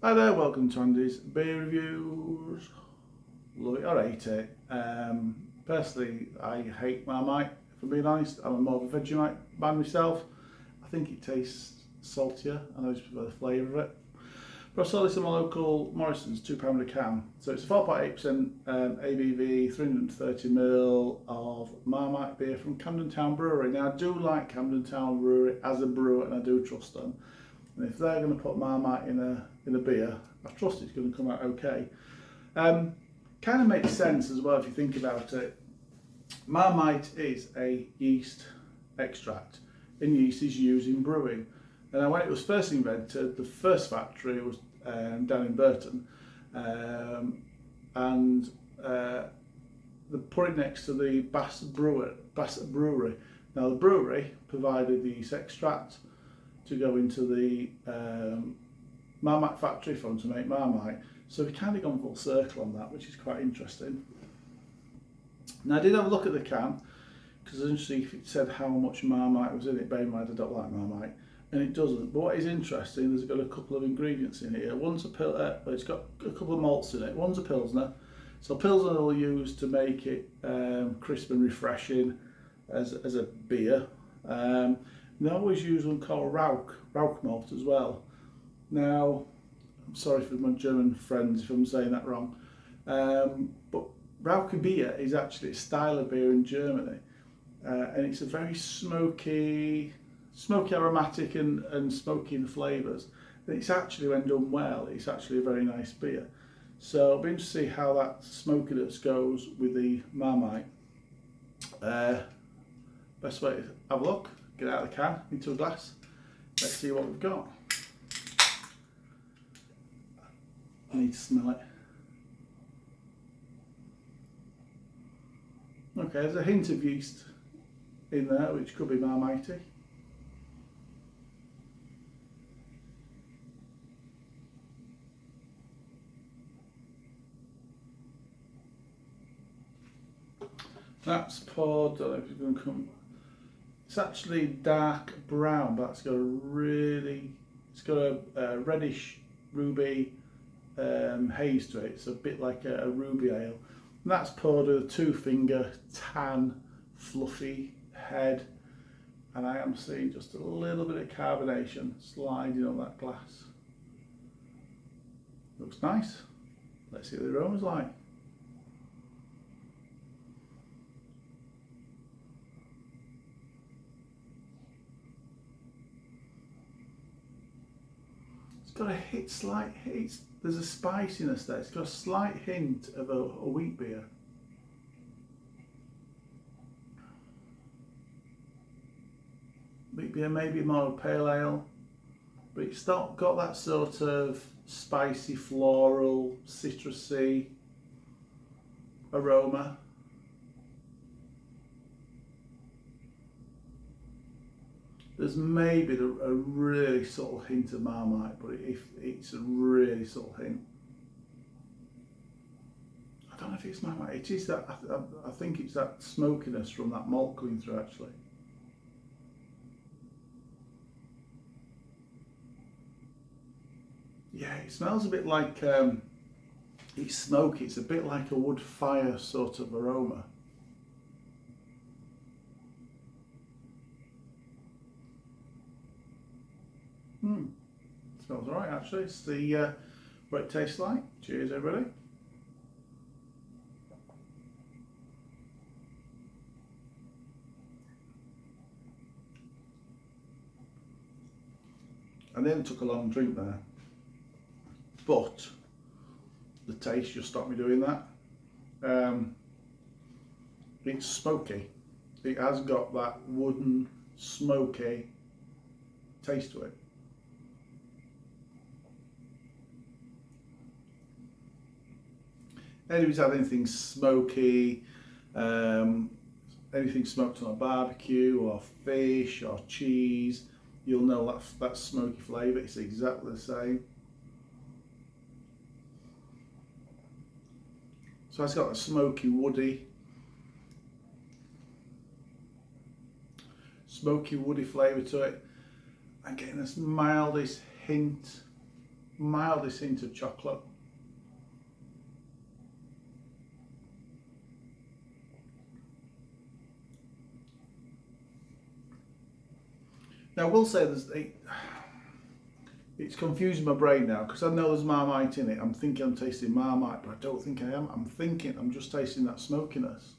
Hi there, welcome to Andy's Beer Reviews. Love it or hate it. Personally, I hate Marmite, if I'm being honest. I'm more of a Vegemite man myself. I think it tastes saltier and I just prefer the flavour of it. But I saw this in my local Morrison's, £2 a can. So it's a 4.8% ABV, 330ml of Marmite beer from Camden Town Brewery. Now I do like Camden Town Brewery as a brewer and I do trust them. And if they're going to put Marmite in a beer, I trust it's going to come out okay. Kind of makes sense as well if you think about it. Marmite is a yeast extract, and yeast is used in brewing. And when it was first invented, the first factory was down in Burton, and they put it next to the Bassett Brewery. Now the brewery provided the yeast extract to go into the Marmite factory for them to make Marmite. So we've kind of gone full circle on that, which is quite interesting. Now I did have a look at the can, because I didn't see if it said how much Marmite was in it. Bear in mind I don't like Marmite, and it doesn't. But what is interesting, there's got a couple of ingredients in here. One's it's got a couple of malts in it. One's a Pilsner. So Pilsner will use to make it crisp and refreshing as a beer. They always use one called Rauch malt as well. Now, I'm sorry for my German friends if I'm saying that wrong, but Rauch beer is actually a style of beer in Germany, and it's a very smoky aromatic and smoky in the flavours. And it's actually, when done well, it's actually a very nice beer. So I'll be interested to see how that smokiness goes with the Marmite. Best way to have a look. Get it out of the can, into a glass. Let's see what we've got. I need to smell it. Okay, there's a hint of yeast in there, which could be Marmite. That's poured, I don't know if it's going to come. It's actually dark brown, but it's got a reddish ruby haze to it. It's a bit like a ruby ale. And that's poured with a 2-finger tan, fluffy head. And I am seeing just a little bit of carbonation sliding on that glass. Looks nice. Let's see what the aroma's like. Got a slight hint. There's a spiciness there. It's got a slight hint of a wheat beer. Wheat beer, maybe more pale ale, but it's not got that sort of spicy, floral, citrusy aroma. There's maybe a really subtle hint of Marmite, but it's a really subtle hint. I don't know if it's Marmite. It is that. I think it's that smokiness from that malt coming through actually. Yeah, it smells a bit like it's smoky. It's a bit like a wood fire sort of aroma. Smells alright actually. It's the what it tastes like. Cheers everybody. I nearly took a long drink there, but the taste just stopped me doing that. It's smoky. It has got that wooden, smoky taste to it. Anybody's had anything smoky, anything smoked on a barbecue or fish or cheese, you'll know that smoky flavour. It's exactly the same. So it's got a smoky, woody flavour to it. I'm getting this mildest hint mildest hint of chocolate. Now I will say it's confusing my brain now because I know there's Marmite in it. I'm thinking I'm tasting Marmite, but I don't think I am. I'm thinking I'm just tasting that smokiness.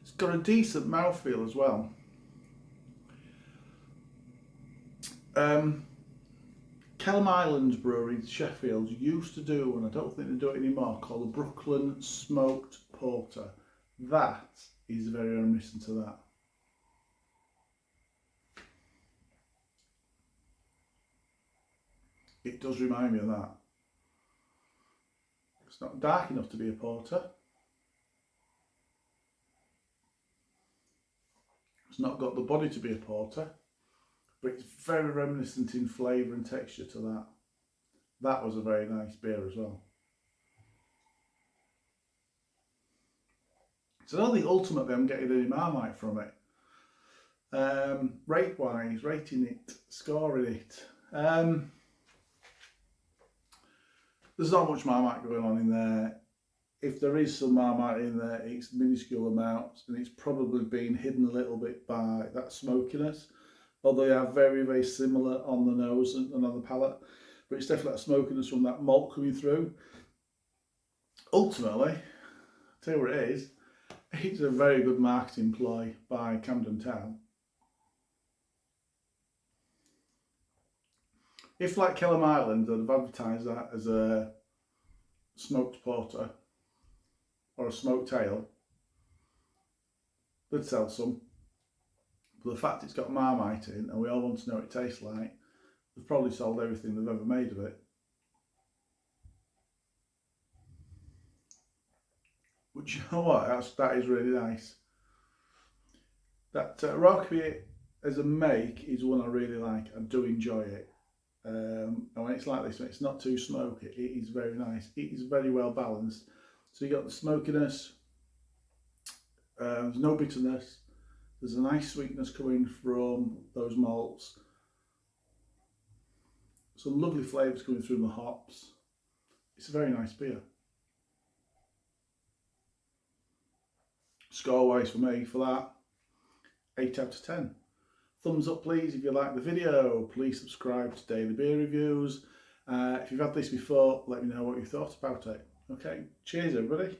It's got a decent mouthfeel as well. Kelham Islands Brewery, Sheffield, used to do, and I don't think they do it anymore, called the Brooklyn Smoked Porter. That is very reminiscent to that. It does remind me of that. It's not dark enough to be a porter. It's not got the body to be a porter, but it's very reminiscent in flavour and texture to that. That was a very nice beer as well. So I don't think ultimately I'm getting any Marmite from it. Rate-wise, rating it, scoring it. There's not much Marmite going on in there. If there is some Marmite in there, it's minuscule amounts, and it's probably been hidden a little bit by that smokiness. Although they are very, very similar on the nose and on the palate, but it's definitely that smokiness from that malt coming through. Ultimately, I'll tell you what it is, it's a very good marketing ploy by Camden Town. If, like Kelham Island, they'd have advertised that as a smoked porter or a smoked ale, they'd sell some. But the fact it's got Marmite in and we all want to know what it tastes like, they've probably sold everything they've ever made of it. But you know what, that is really nice. That Rockaby as a make is one I really like. I do enjoy it. And when it's like this, when it's not too smoky, it is very nice. It is very well balanced. So you got the smokiness, there's no bitterness, there's a nice sweetness coming from those malts, some lovely flavours coming through the hops. It's a very nice beer. Score wise for me for that, 8 out of 10. Thumbs up please if you like the video. Please subscribe to Daily Beer Reviews. If you've had this before, let me know what you thought about it. Okay, cheers everybody.